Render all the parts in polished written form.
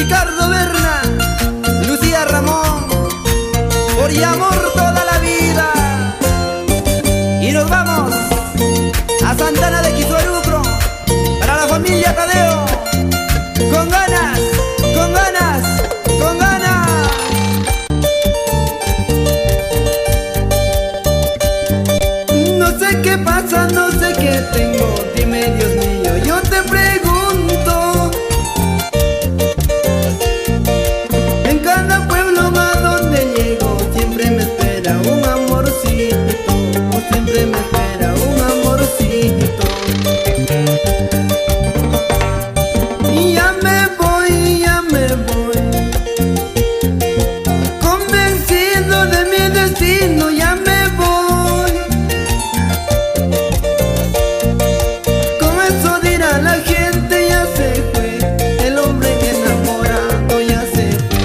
Ricardo Berna, Lucía Ramón, por y amor toda la vida. Y nos vamos a Santana de Quisuarucro, para la familia Tadeo, con ganas, con ganas, con ganas. No sé qué pasa, no sé qué tengo, dime Dios mío, yo te pregunto. En cada pueblo más donde llego, siempre me espera un amorcito, siempre me espera un amorcito. Y ya me voy, convencido de mi destino, ya me voy. Con eso dirá la gente, ya se fue, el hombre enamorado ya se fue.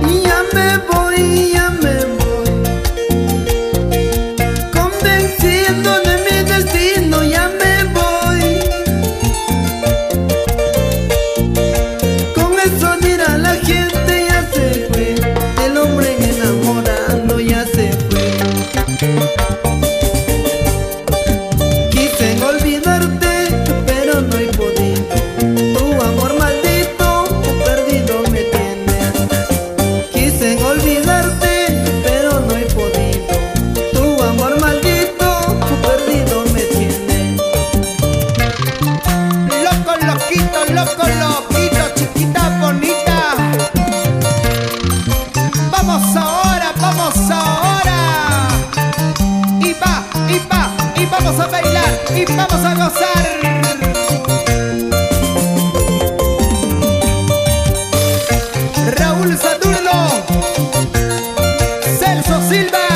Y ya me voy, convencido de mi destino, ya me voy. Con eso dirá la gente, ya se fue, el hombre enamorado ya se fue. Quise olvidarte, pero no he podido. Tu amor maldito, perdido me tiene. Quise olvidarte, pero no he podido. Tu amor maldito, perdido me tiene. Loco, loquito, chiquita bonita. Vamos ahora. Y vamos a bailar y vamos a gozar. Raúl Saturno, Celso Silva,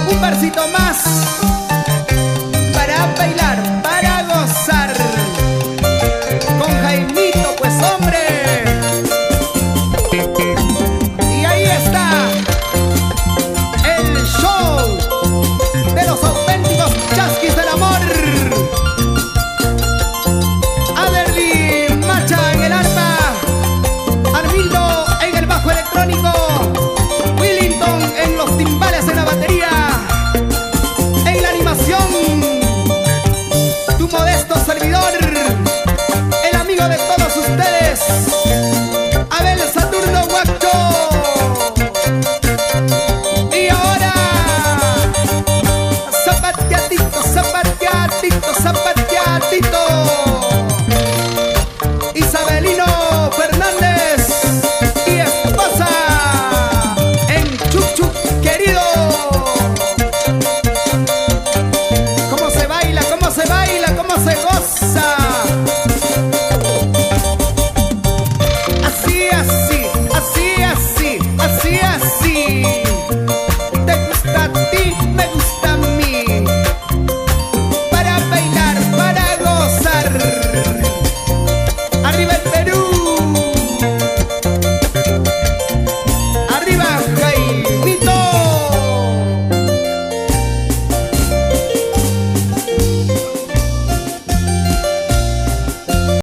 un versito más para bailar, para gozar con Jaimito, pues hombre. Y ahí está el show de los auténticos chasquis del amor. Aderly Macha en el arpa, Armildo en el bajo electrónico, Willington en los timbales en la batería, en la animación tu modesto servidor, el amigo de todos ustedes,